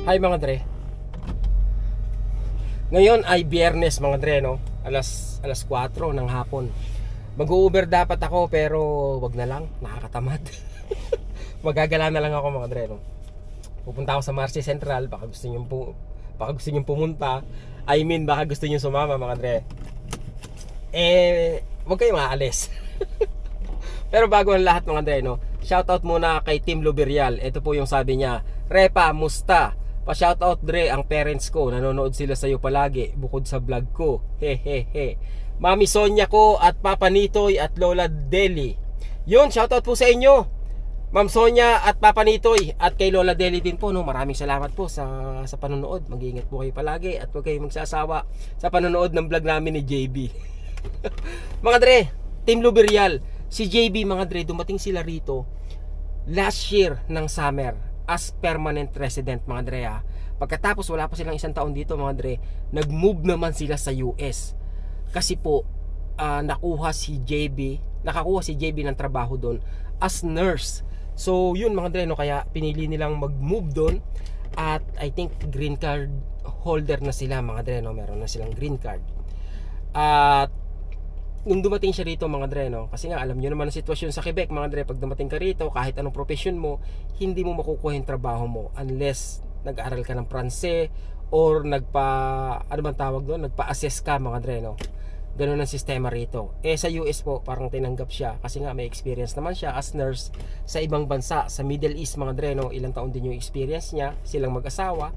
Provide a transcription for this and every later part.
Hi mga Dre. Ngayon ay Biyernes mga Dre, no? Alas 4 ng hapon. Mag-u-Uber dapat ako pero wag na lang, nakakatamad. Magagala na lang ako mga Dre, no? Pupunta ako sa Marcy Central, baka gusto niyo pumunta. Baka gusto niyo sumama mga Dre. Wag kayong aalis. Pero bago ang lahat mga Dre, no? Shoutout muna kay Team Luberial. Ito po yung sabi niya, Repa, musta? Pa-shoutout Dre, ang parents ko, nanonood sila sa iyo palagi bukod sa vlog ko. Hehehe. Mami Sonia ko at Papa Nitoy at Lola Deli. Yun, shoutout po sa inyo. Ma'am Sonia at Papa Nitoy at kay Lola Deli din po, no. Maraming salamat po sa panonood. Mag-iingat po kayo palagi at huwag kayong magsasawa sa panonood ng vlog namin ni JB. Mga Dre, Team Luberial, si JB mga Dre, dumating sila rito last year ng summer as permanent resident mga Dre. Pagkatapos wala pa silang isang taon dito mga Dre, nag-move naman sila sa US. Kasi po nakakuha si JB ng trabaho doon as nurse. So yun mga Dre, no, kaya pinili nilang mag-move doon. At I think green card holder na sila mga Dre, no? Meron na silang green card. At nung dumating siya rito mga Dre, no, kasi nga alam nyo naman ang sitwasyon sa Quebec mga Dre, pag dumating ka rito kahit anong profession mo, hindi mo makukuha yung trabaho mo unless nag-aaral ka ng Pranse or nagpa-assess ka mga Dre, no. Ganun ang sistema rito. Sa US po parang tinanggap siya kasi nga may experience naman siya as nurse sa ibang bansa, sa Middle East mga Dre, no. Ilang taon din yung experience niya, silang mag-asawa.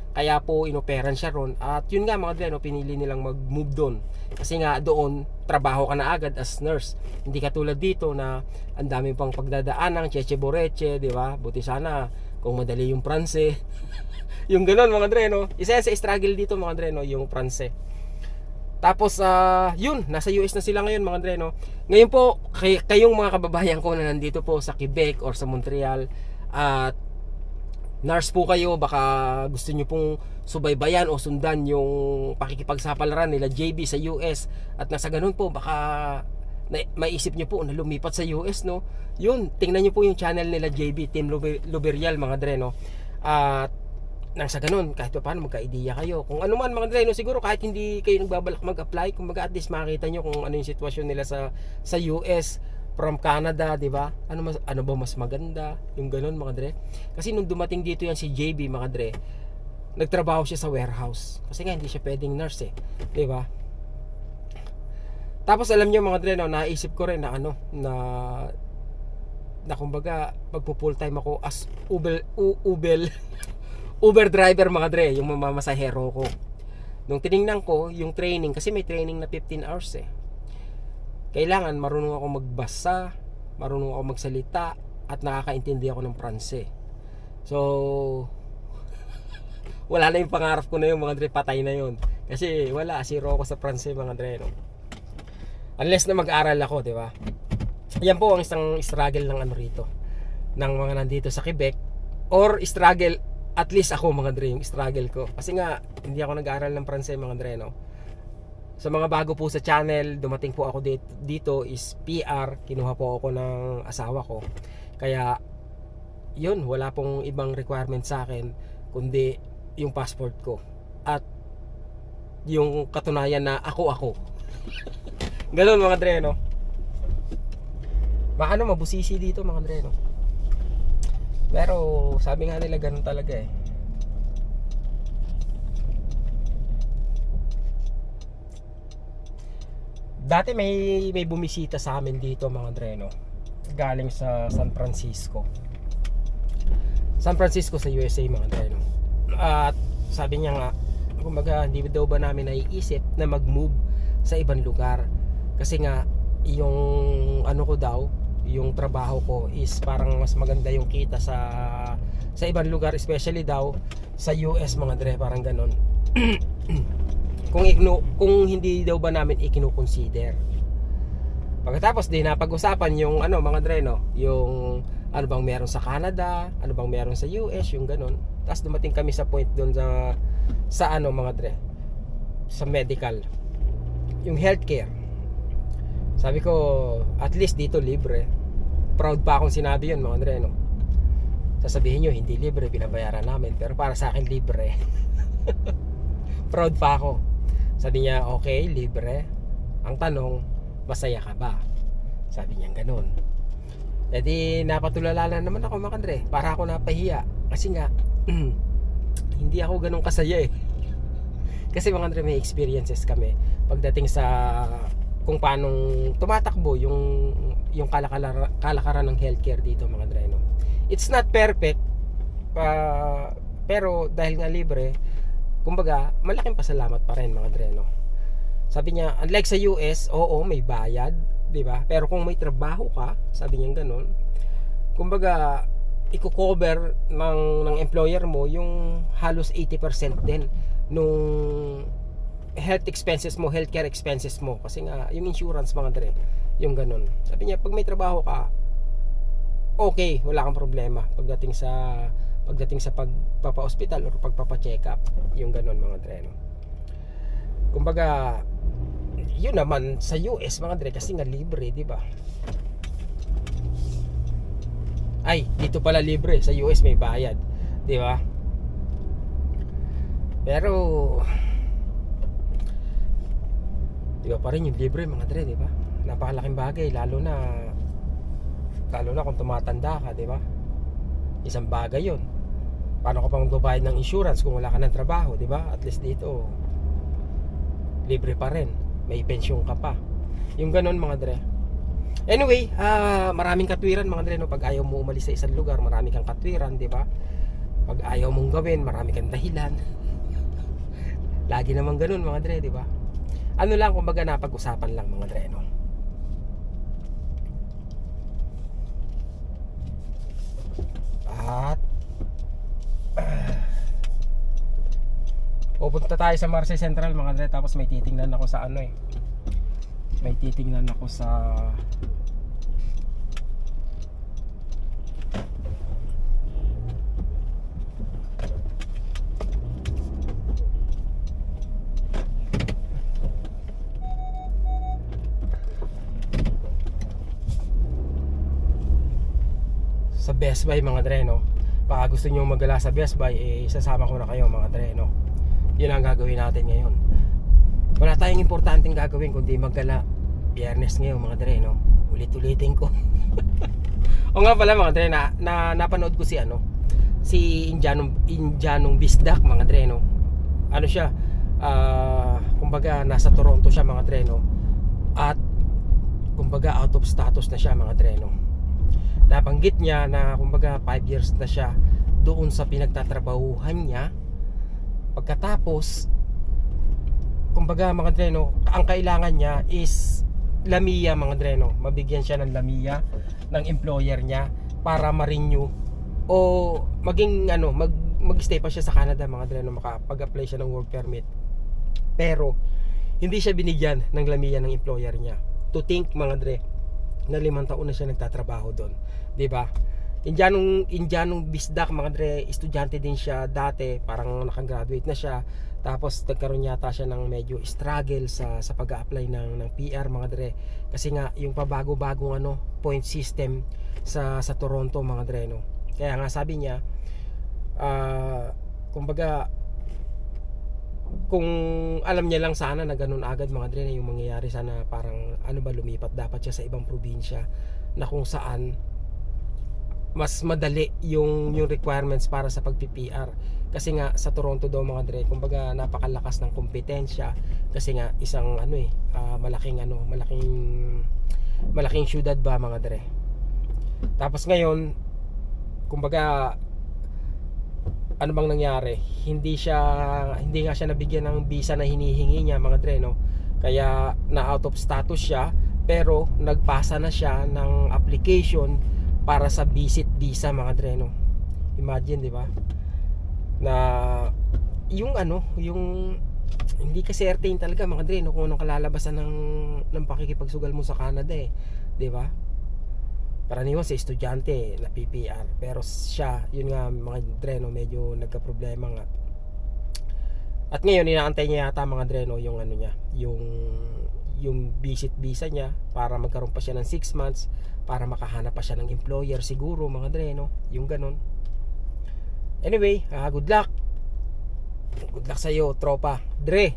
Kaya po inoperan siya ron. At yun nga mga Dre, no, pinili nilang mag-move doon. Kasi nga doon trabaho ka na agad as nurse. Hindi katulad dito na ang dami pang pagdadaanan, cheche boreche, di ba? Buti sana kung madali yung Pranse. Yung ganoon mga Dre, no. Isa yan sa struggle dito mga Dre, no, yung Pranse. Tapos yun, nasa US na sila ngayon mga Dre, no. Ngayon po kayong mga kababayan ko na nandito po sa Quebec or sa Montreal at nurse po kayo, baka gusto nyo pong subaybayan o sundan yung pakikipagsapalaran nila JB sa US at nasa ganun po baka maisip nyo po na lumipat sa US, no. Yun, tingnan nyo po yung channel nila JB, Team Luberial mga Dre, no. At nasa ganun, kahit pa paano magka-idea kayo kung ano man mga Dre, no. Siguro kahit hindi kayo nagbabalak mag-apply, kumbaga at least makita nyo kung ano yung sitwasyon nila sa US from Canada, di ba? Ano ba mas maganda? Yung ganun mga Dre. Kasi nung dumating dito yan si JB mga Dre, nagtrabaho siya sa warehouse. Kasi nga hindi siya pwedeng nurse di ba? Tapos alam niyo mga Dre, no, naisip ko rin na na kumbaga magpo-full time ako as Uber driver mga Dre, yung mamamasahero ko. Nung tiningnan ko yung training, kasi may training na 15 hours kailangan marunong ako magbasa, marunong ako magsalita, at nakakaintindi ako ng Pranse. So wala na yung pangarap ko na yung mga Dre, patay na yun. Kasi wala, zero ako sa Pranse mga Dre, no? Unless na mag-aral ako, di ba? Yan po ang isang struggle ng ano rito, ng mga nandito sa Quebec. Or struggle, at least ako mga Dre, yung struggle ko. Kasi nga, hindi ako nag-aral ng Pranse mga Dre, no? Sa mga bago po sa channel, dumating po ako dito is PR, kinuha po ako ng asawa ko. Kaya yun, wala pong ibang requirement sa akin kundi yung passport ko at yung katunayan na ako. Ganun mga Dre, no. Mabusisi dito mga Dre, no. Pero sabi nga nila ganun talaga Dati may bumisita sa amin dito mga Dre, no, galing sa San Francisco sa USA mga Dre, no. At sabi niya nga, kumbaga hindi daw ba namin naiisip na mag-move sa ibang lugar kasi nga yung ano ko daw, yung trabaho ko is parang mas maganda yung kita sa ibang lugar, especially daw sa US mga Dre, parang ganon. Kung hindi daw ba namin i-consider. Pagkatapos din napag-usapan yung ano mga Dre, no, yung ano bang meron sa Canada, ano bang meron sa US, yung ganon. Tapos dumating kami sa point doon sa ano mga Dre, sa medical, yung healthcare. Sabi ko, at least dito libre. Proud pa akong sinabi yun mga Dre, no. Sasabihin nyo hindi libre, binabayaran namin, pero para sa akin libre. Proud pa ako. Sabi niya okay, libre. Ang tanong, masaya ka ba? Sabi niya ganun. E di napatulala na naman ako mga Andre, para ako napahiya. Kasi nga hindi ako ganun kasaya eh. Kasi mga Andre, may experiences kami pagdating sa kung paano tumatakbo yung kalakaran ng healthcare dito mga Andre, no? It's not perfect, pero dahil nga libre, kumbaga malaking pasalamat pa rin mga Andre, no? Sabi niya unlike sa US, oo may bayad, di ba? Pero kung may trabaho ka, sabi niya gano'n, kumbaga i-cover ng employer mo yung halos 80% din nung health expenses mo, healthcare expenses mo, kasi nga yung insurance mga Andre, yung ganun. Sabi niya pag may trabaho ka, okay, wala kang problema pagdating sa pagpapa-hospital or pagpapa-check up, yung ganun mga Andre, no? Kumbaga yun naman sa US mga Andre, kasi nga libre, di ba? Ay, dito pala libre, sa US may bayad, di ba? Pero di ba pa rin yung libre mga Andre, di ba? Napakalaking bagay, lalo na kung tumatanda ka, di ba? Isang bagay yun. Paano ka pang magbabayad ng insurance kung wala ka ng trabaho, di ba? At least dito libre pa rin, may pension ka pa, yung ganon mga Andre. Anyway, maraming katwiran mga Andre, no? Pag ayaw mo umalis sa isang lugar, marami kang katwiran, di ba? Pag ayaw mong gawin, marami kang dahilan. Lagi naman ganun mga Andre, di ba? Ano lang, kumbaga napag-usapan lang mga Andre, no? At pupunta tayo sa Marseille Central mga Andre, tapos may titingnan ako sa ano eh. May titingnan ako sa Best Buy mga Andre, no? Baka gusto nyo magala sa Best Buy, eh sasama ko na kayo mga Andre, no? Yun ang gagawin natin ngayon. Wala tayong importanteng gagawin kundi magala. Biyernes ngayon mga Andre, no? Ulit-ulitin ko. O nga pala mga Andre, napanood ko si Indianong Bisdak mga Andre, no? Ano siya, kumbaga nasa Toronto siya mga Andre, no? At kumbaga out of status na siya mga Andre, no? Nabanggit niya na kumbaga 5 years na siya doon sa pinagtatrabahuhan niya. Pagkatapos kumbaga mga Andre, no, ang kailangan niya is lamia mga Andre, no? Mabigyan siya ng lamia ng employer niya para ma-renew o maging mag-stay pa siya sa Canada mga Andre, no? Makapag-apply siya ng work permit. Pero hindi siya binigyan ng lamia ng employer niya. To think mga Andre, na 5 taon na siya nagtatrabaho doon, 'di ba? Indianong Bisdak mga Andre, estudyante din siya dati, parang nakagraduate na siya. Tapos nagkaroon yata siya ng medyo struggle sa pag-a-apply ng PR mga Andre, kasi nga yung pabago-bagong point system sa Toronto mga Andre, no? Kaya nga sabi niya kumbaga kung alam niya lang sana na ganun agad mga Andre na yung mangyayari, sana parang lumipat dapat siya sa ibang probinsya na kung saan mas madali yung requirements para sa pag-PR. Kasi nga sa Toronto daw mga Andre, kumbaga napakalakas ng kompetensya, kasi nga isang malaking syudad ba mga Andre. Tapos ngayon kumbaga ano bang nangyari, hindi nga siya nabigyan ng visa na hinihingi niya mga Andre, no? Kaya na out of status siya, pero nagpasa na siya ng application para sa visit visa mga Andre, no? Imagine, di ba? Na yung hindi ka certain talaga mga Andre, no, kung anong kalalabasan ng pakikipagsugal mo sa Canada eh, di ba? Karaniwan sa estudyante na PPR, pero siya, yun nga mga Andre, no, medyo nagka-problema nga. At ngayon inaantay niya yata mga Andre, no, yung niya, yung visit visa niya, para magkaroon pa siya ng 6 months para makahanap pa siya ng employer siguro mga Andre, no, yung ganun. Anyway, good luck sa iyo, tropa. Dre,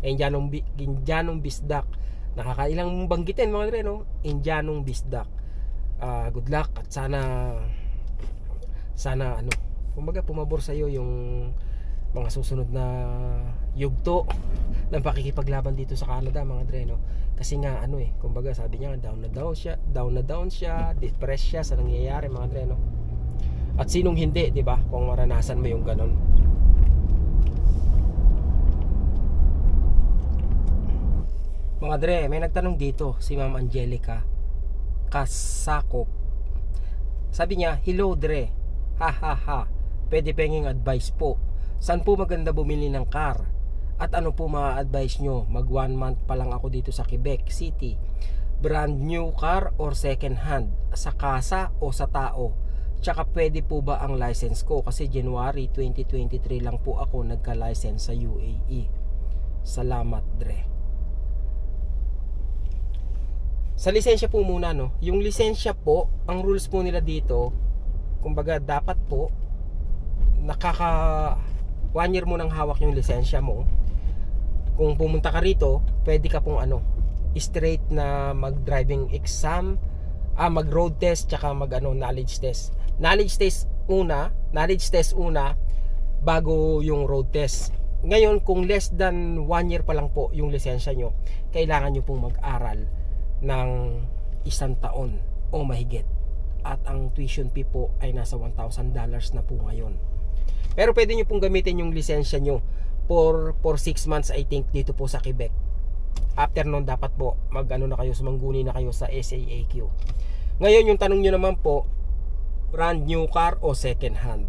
Indianong Bisdak. Nakakailang banggitin mga Dre, no? Indianong Bisdak. Good luck at sana ano, kumbaga pumabor sa iyo yung mga susunod na yugto ng pakikipaglaban dito sa Canada mga Dre, no? Kasi nga ano kumbaga sabi niya down na down siya, depressed siya sa nangyayari mga Dre, no? At sinong hindi, 'di ba? Kung maranasan mo yung ganun. Mga Dre, may nagtanong dito si Ma'am Angelica Kasakop. Sabi niya, "Hello Dre. Ha ha ha. Pwede penging advice po. Saan po maganda bumili ng car? At ano po mga advice nyo? Mag 1 month pa lang ako dito sa Quebec City. Brand new car or second hand? Sa kasa o sa tao? Tsaka pwede po ba ang license ko? Kasi January 2023 lang po ako nagka-license sa UAE. Salamat Dre." Sa lisensya po muna, no? Yung lisensya po, ang rules po nila dito, kumbaga dapat po nakaka 1 year mo nang hawak yung lisensya mo. Kung pumunta ka rito, pwede ka pong straight na mag-driving exam, mag road test, tsaka mag knowledge test. Knowledge test una bago yung road test. Ngayon, kung less than 1 year pa lang po yung lisensya nyo, kailangan nyo pong mag-aral ng 1 taon o mahigit. At ang tuition fee po ay nasa $1,000 na po ngayon. Pero pwede nyo pong gamitin yung lisensya nyo for 6 months I think dito po sa Quebec. After nun dapat po na kayo, sumangguni na kayo sa SAAQ. Ngayon yung tanong nyo naman po, brand new car o second hand?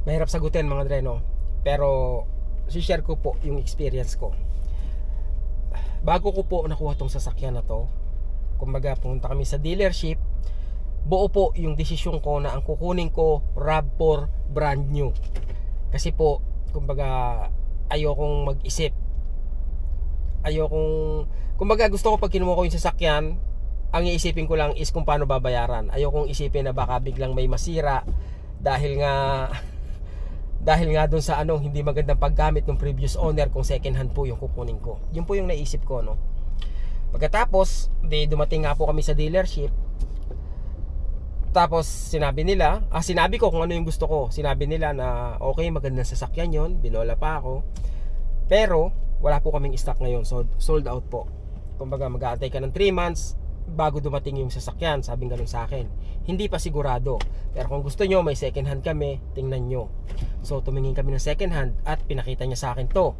Mahirap sagutin mga Dre, no? Pero share ko po yung experience ko. Bago ko po nakuha tong sasakyan na to, kumbaga pumunta kami sa dealership, buo po yung desisyon ko na ang kukunin ko RAV4 brand new. Kasi po, kumbaga ayokong mag-isip. Kumbaga gusto ko pag kinuha ko yung sasakyan, ang iisipin ko lang is kung paano babayaran. Ayokong isipin na baka biglang may masira dahil nga dun sa hindi magandang paggamit ng previous owner kung second hand po yung kukunin ko. Yun po yung naisip ko, no. Pagkatapos, dumating nga po kami sa dealership. Tapos sinabi ko kung ano yung gusto ko. Sinabi nila na okay, magandang sasakyan yon, binola pa ako. Pero wala po kaming stock ngayon, so sold out po. Kumbaga mag-aantay ka ng 3 months bago dumating yung sasakyan, sabing ganun sa akin. Hindi pa sigurado, pero kung gusto nyo may second hand kami, tingnan nyo. So tumingin kami ng second hand at pinakita niya sa akin to.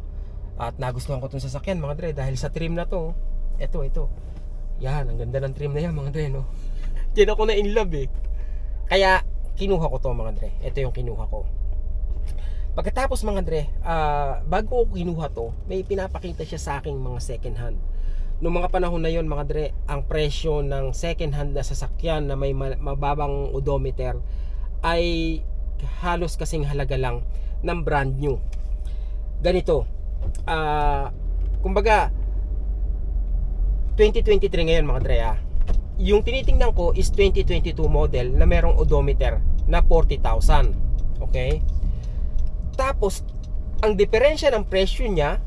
At nagustuhan ko tong sasakyan mga Dre dahil sa trim na to. Ito yan, ang ganda ng trim na yan mga Dre, no. Diyan ako na in love Kaya kinuha ko to mga Dre. Ito yung kinuha ko. Pagkatapos mga Dre, bago ko kinuha to, may pinapakita siya sa aking mga second hand. Noong mga panahon na yon mga Dre, ang presyo ng second hand na sasakyan na may mababang odometer ay halos kasing halaga lang ng brand new. Ganito, kumbaga 2023 ngayon mga Dre, yung tinitingnan ko is 2022 model na merong odometer na 40,000. Okay? Tapos ang diferensya ng presyo niya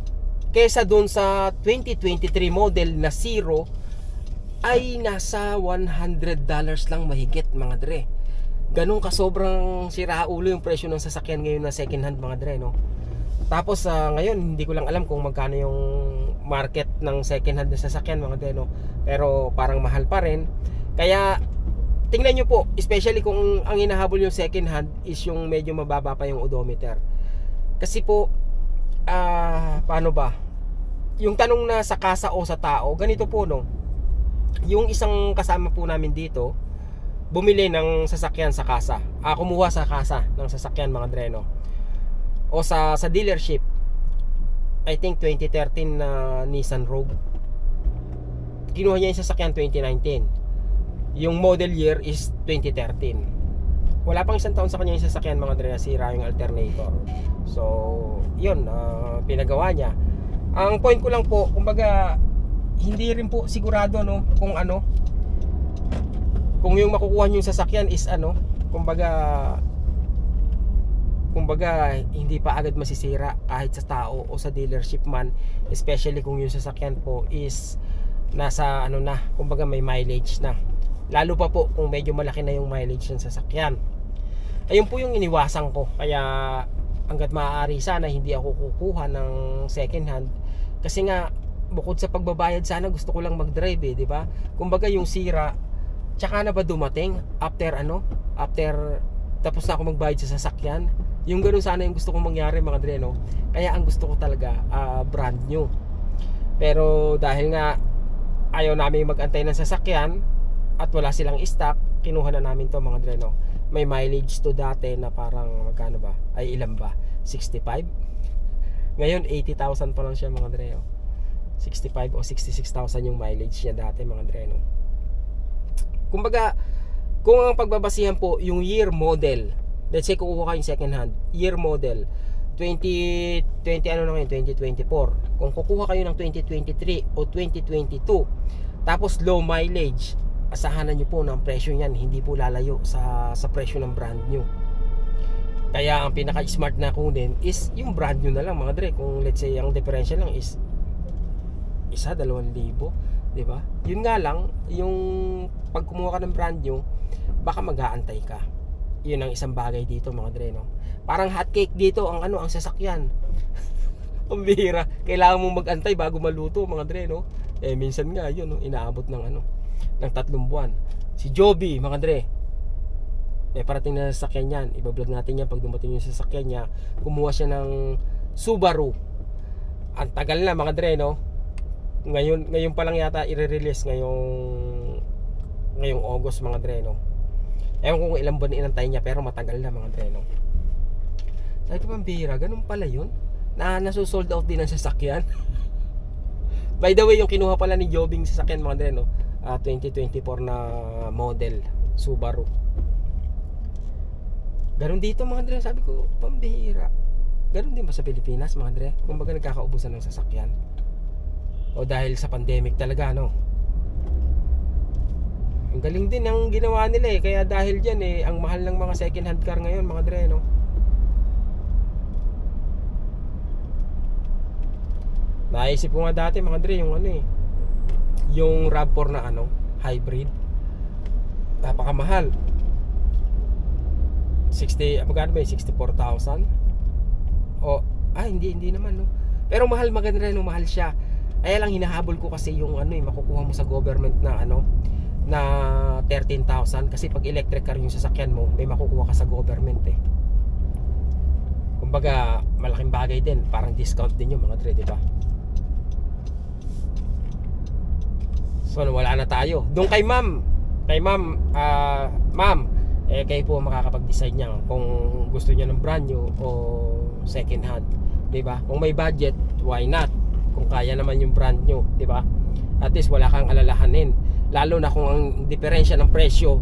kaysa doon sa 2023 model na zero ay nasa $100 lang mahigit mga Dre. Ganun ka sobrang siraulo yung presyo ng sasakyan ngayon na second hand mga Dre, no? Tapos ngayon hindi ko lang alam kung magkano yung market ng second hand na sasakyan mga Dre, no? Pero parang mahal pa rin. Kaya tingnan nyo po, especially kung ang hinahabol yung second hand is yung medyo mababa pa yung odometer. Kasi po paano ba? Yung tanong na sa kasa o sa tao, ganito po, no. Yung isang kasama po namin dito, bumili ng sasakyan sa kasa. Kumuha sa kasa ng sasakyan mga Dre, no. O sa dealership. I think 2013 na Nissan Rogue. Kinuha niya yung sasakyan 2019. Yung model year is 2013. Wala pang 1 taon sa kanya yung sasakyan mga Dre, nasira yung alternator. So yun, pinagawa niya. Ang point ko lang po, kumbaga hindi rin po sigurado, no, kung yung makukuha niyo yung sasakyan is kumbaga kumbaga hindi pa agad masisira kahit sa tao o sa dealership man, especially kung yung sasakyan po is nasa ano na, kumbaga may mileage na, lalo pa po kung medyo malaki na yung mileage ng sasakyan. Ayun po yung iniwasan ko, kaya hanggat maaari sana hindi ako kukuha ng second hand, kasi nga bukod sa pagbabayad sana gusto ko lang mag-drive di ba? Kumbaga yung sira tsaka na ba dumating after tapos na ako magbayad sa sasakyan. Yung ganoon sana yung gusto kong mangyari mga dre, no? Kaya ang gusto ko talaga brand new. Pero dahil nga ayaw namin mag-antay ng sasakyan at wala silang stock, kinuha na namin to mga dre, no? May mileage to dati na parang magkano ba? Ay ilan ba? 65? Ngayon 80,000 pa lang siya mga dre, no? 65 o 66,000 yung mileage niya dati mga dre, no? Kumbaga kung ang pagbabasihan po yung year model, let's say kukuha kayong second hand, year model 2020 ano na ngayon, 2024. Kung kukuha kayo ng 2023 o 2022 tapos low mileage, asahanan nyo po ng presyo niyan hindi po lalayo sa presyo ng brand new. Kaya ang pinaka smart na kunin is yung brand new na lang mga dre. Kung let's say ang differential lang is 1,000, 2,000, di ba? Yun nga lang, yung pag kumuha ka ng brand new, baka mag-aantay ka. Yun ang isang bagay dito mga dre, no? Parang hotcake dito ang ang sasakyan. Ang bihira, kailangan mong mag-antay bago maluto mga dre, no? Minsan nga yun, no? Inaabot ng ng 3 buwan. Si Joby mga dre, parating na sasakyan yan. Ibablog natin yan pag dumating yung sasakyan niya. Kumuha siya ng Subaru. Ang tagal na mga dre, no? Ngayon pa lang yata i-release ngayong August mga dre, no? Ewan ko kung ilang buwan inantay niya, pero matagal na mga dre, no? Sabi ko, pambira, ganun pala yun, na nasusold out din ang sasakyan. By the way, yung kinuha pala ni Jobing sasakyan mga dre, no? 2024 na model Subaru. Ganun dito mga dre, sabi ko, pambira. Ganun din ba sa Pilipinas mga dre? Kumbaga nagkakaubusan ng sasakyan. O dahil sa pandemic talaga, no? Ang galing din ang ginawa nila kaya dahil dyan ang mahal ng mga second hand car ngayon mga dre, no? Naisip ko nga dati mga dre yung yung RAV4 na hybrid, napakamahal. 60, magkano ba 64,000? O hindi naman, no? Pero mahal, maganda rin, no? Mahal siya. Kaya lang hinahabol ko kasi yung makukuha mo sa government na na 13,000, kasi pag electric car yung sasakyan mo, may makukuha ka sa government Kumbaga malaking bagay din, parang discount din yung mga dre, di ba? So wala na tayo. Doon kay ma'am, ma'am, kayo po makakapag-decide niya kung gusto niya ng brand new o second hand, di ba? Kung may budget, why not? Kung kaya naman yung brand new, di ba? At least wala kang alalahanin. Lalo na kung ang diferensya ng presyo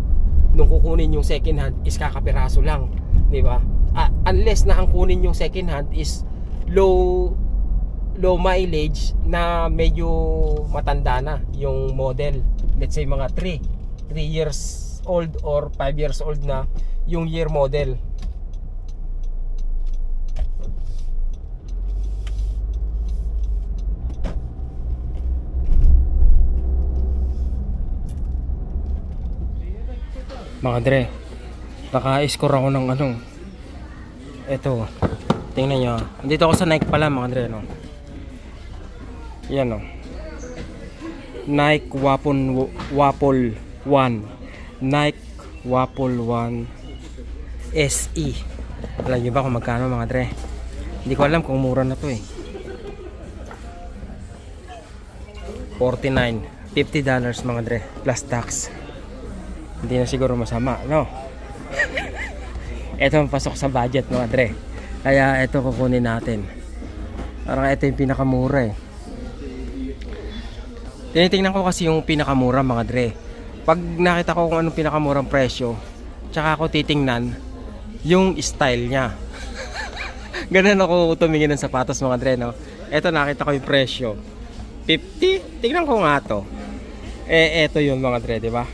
nung kukunin yung second hand is kakapiraso lang, di ba? Unless na ang kunin yung second hand is low mileage na medyo matanda na yung model. Let's say mga 3 years old or 5 years old na yung year model. Mga dre, naka-score ako ng eto, tingnan nyo. Andito ako sa Nike pala mga dre, no? Yan, no? Nike Waffle 1, Nike Waffle 1 SE. Alam nyo ba kung magkano mga dre? Hindi ko alam kung mura na to $49, $50 mga dre, plus tax. Hindi na siguro masama, no? Ito ang pasok sa budget mga dre, kaya ito kukunin natin. Parang ito yung pinakamura Tinitingnan ko kasi yung pinakamura mga dre. Pag nakita ko kung anong pinakamurang presyo, tsaka ako titingnan yung style nya. Ganun ako tumingin ng sapatos mga dre, no? Ito nakita ko yung presyo 50, tingnan ko nga to. Ito yung mga dre, di ba?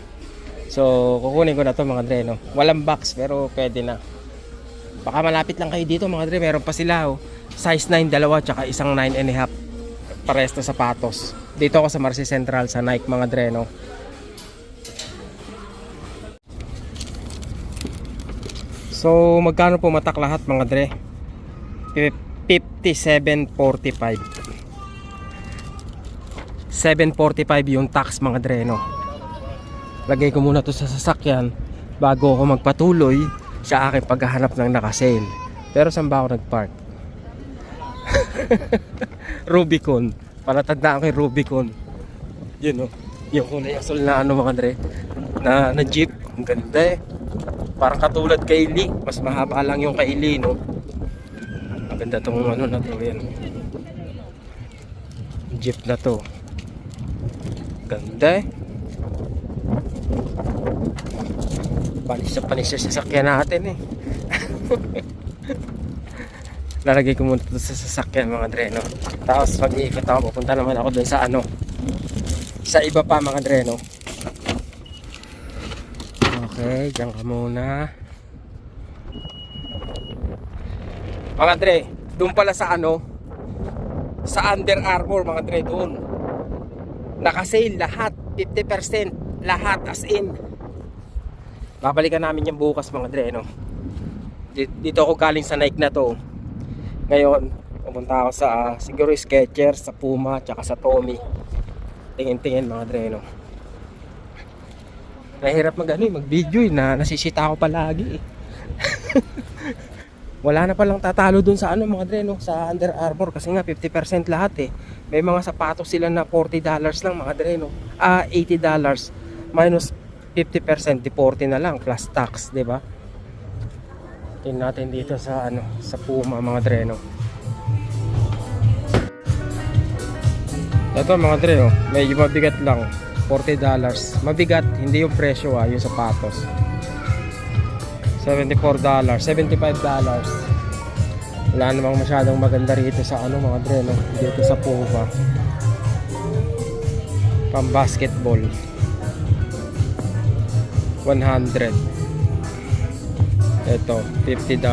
So kukunin ko na to mga dre, no? Walang box pero pwede na. Baka malapit lang kayo dito mga dre, meron pa sila oh. Size 9 dalawa tsaka isang 9.5. Pares na sapatos. Dito ako sa Marcy Central sa Nike mga dre no. So magkano po matak lahat mga dre? 57.45. 7.45 yung tax mga dre no. Lagay ko muna to sa sasakyan bago ako magpatuloy sa aking paghahanap ng naka-sale. Pero saan ba ako nagpark? Rubicon. Palatandaan ko yung Rubicon. Yun o. Yung kulay asul na ano mga dre. Na jeep. Ang ganda eh. Parang katulad kay Lee. Mas mahaba lang yung kay Lee no. Ang ganda tong ano na to. Yan. Jeep na to. Ganda eh. Panis sa sasakyan natin eh. Lalagay ko muna ito sa sasakyan mga dre no. Tapos mag-iikot ako, pupunta naman ako dun sa ano, sa iba pa mga dre no. Okay, dyan ka muna mga dre. Dun pala sa ano, sa Under Armour mga dre, dun naka-sale lahat 50%, lahat as in. Babalikan namin yung bukas mga dre no. Dito ako galing sa Nike na to. Ngayon pupunta ako sa siguro Skechers, sa Puma, tsaka sa Tommy. Tingin-tingin mga dre no. Nahirap mag-video na nasisita ako palagi eh. Wala na palang tatalo dun sa ano mga dre no, sa Under Armour kasi nga 50% lahat eh. May mga sapatos sila na $40 lang mga dre no. $80 minus 50% di 40 na lang plus tax, 'di ba? Tingnan natin dito sa ano, sa Puma mga dre no. Ito mga dre oh, medyo mabigat lang, $40. Mabigat, hindi yung presyo yung sapatos. $74, $75. Wala namang masyadong maganda rito sa ano mga dre no, dito sa Puma. Pang basketball. 100. Ito, $50.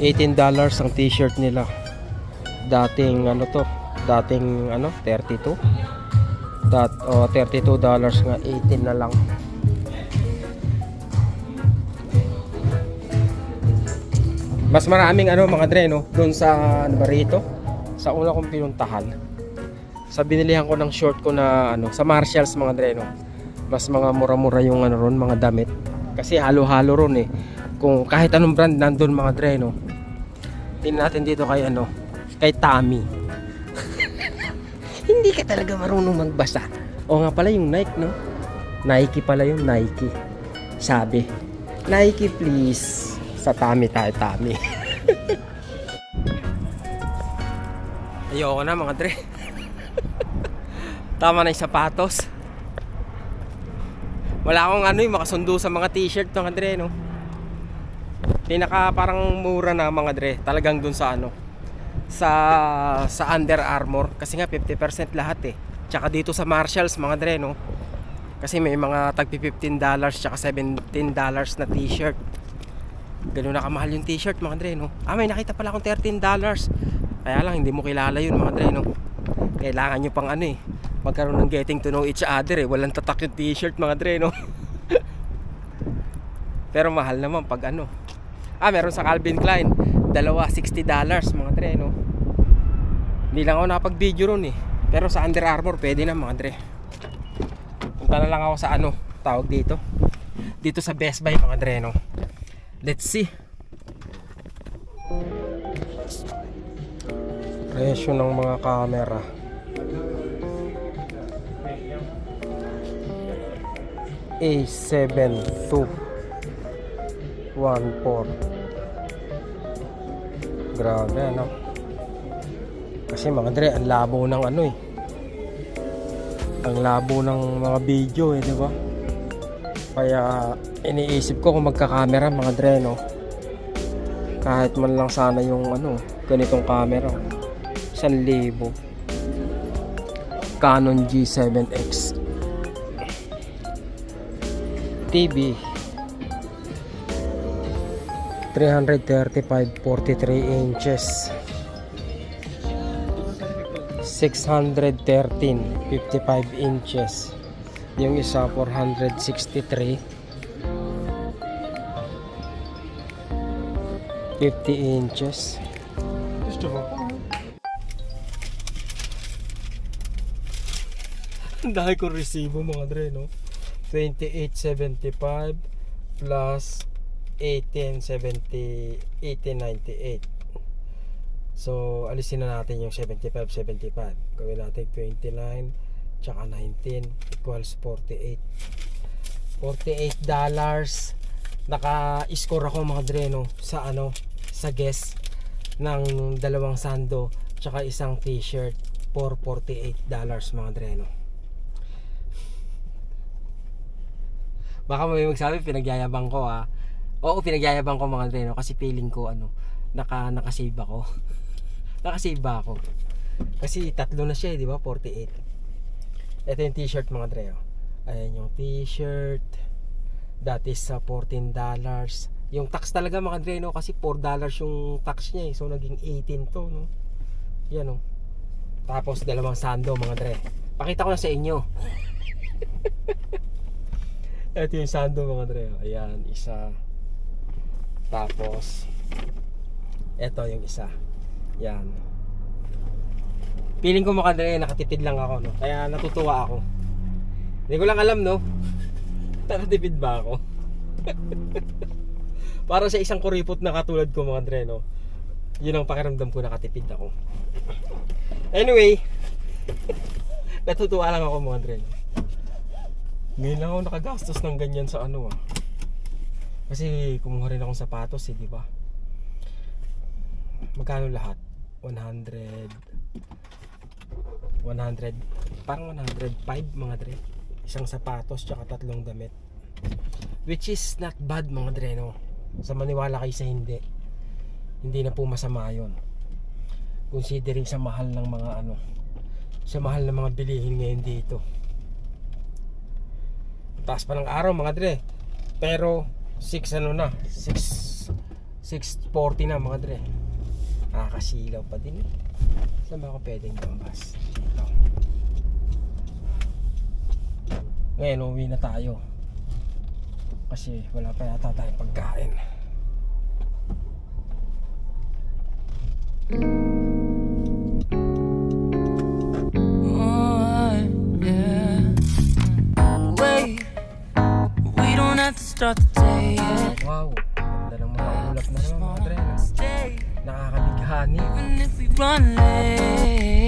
$18 ang t-shirt nila. Dating ano to, dating ano, 32. $32 nga, 18 na lang. Mas maraming ano mga dre no, doon sa ano ba rito? Sa una kong pinuntahan. Sa binilihan ko ng short ko na ano, sa Marshalls mga dre no. Mas mga mura-mura yung ano ron, mga damit. Kasi halo-halo ron eh. Kung kahit anong brand nandun mga dre no. Tingnan natin dito kay ano, kay Tommy. Hindi ka talaga marunong magbasa. O nga pala yung Nike no. Nike pala yung Nike. Sabi, Nike please. Sa Tommy tayo, Tommy. Ayoko na mga dre. Tama na yung sapatos. Wala akong ano yung makasundo sa mga t-shirt mga dre no. Pinaka parang mura na mga dre. Talagang dun sa ano, sa Under Armour. Kasi nga 50% lahat eh. Tsaka dito sa Marshalls mga dre no. Kasi may mga tagpi $15 tsaka $17 na t-shirt. Ganun na kamahal yung t-shirt mga dre no. May nakita pala akong $13. Kaya lang hindi mo kilala yun mga dre no. Kailangan nyo pang ano eh, magkaroon ng getting to know each other eh. Walang tatak yung t-shirt mga dre no. Pero mahal naman pag ano. Meron sa Calvin Klein, dalawa $60 mga dre no. Hindi lang ako nakapag-video ron eh. Pero sa Under Armour pwede na mga dre. Punta na lang ako sa ano, tawag dito, dito sa Best Buy mga dre no. Let's see. Presyo ng mga camera. A7214. Grabe ano. Kasi mga dre, ang labo ng ano eh. Ang labo ng mga video eh, di ba? Kaya iniisip ko kung magka-camera mga dre no. Kahit man lang sana yung ano, ganitong camera. 1,000. Canon G7X. TV 335 43 inches 613 55 inches. Yung isa 463 50 inches. Gusto mo? Ang dahil ko resibo mga dre, no? 2875 plus 1870 1898. So alisin na natin yung 75 gawin natin 29 tsaka 19 equals 48 $48. Naka-score ako mga dre, no? Sa ano, sa guess ng dalawang sando tsaka isang t-shirt for $48 mga dre, no? Baka may magsabi pinagyayabang ko, ha. Oo, pinagyayabang ko mga dre, no? Kasi feeling ko ano, nakasave ako. Nakasave ba ako? Kasi tatlo na siya, di ba? 48. Ito yung t-shirt mga dre, oh. Ayan yung t-shirt. That is $14. Yung tax talaga mga dre, no? Kasi $4 yung tax niya, eh. So naging 18 to, no? Yan, oh. Tapos dalawang sando mga dre. Pakita ko na sa inyo. Ito yung sando mga dre. Ayan, isa. Tapos ito yung isa. Yan. Feeling ko mga dre, nakatipid lang ako, no? Kaya natutuwa ako. Hindi ko lang alam, no? Nakatipid ba ako? Para sa isang kuripot na katulad ko mga dre, no? Yun ang pakiramdam ko, nakatipid ako. Anyway, natutuwa lang ako mga dre, no? Ngayon lang ako nakagastos ng ganyan sa ano, ah. Kasi kumuha rin akong sapatos, eh, di ba? Magkano lahat? 100 parang 105 mga dre. Isang sapatos tsaka tatlong damit. Which is not bad mga dre, no? Sa maniwala kayo sa hindi. Hindi na po masama yun. Considering sa mahal ng mga ano, sa mahal ng mga bilihin ngayon dito. Taas pa ng araw mga dre. Pero 6:40 na mga dre. Nakakasilaw pa din, eh. Saan ba ako pwedeng lumabas? Dito. Ngayon uwi na tayo. Kasi wala pa yata tayong pagkain. Start the day yet. Wow, ganda ng mga ulap na naman mga dre, no? Nakakabighani. Even if we run late.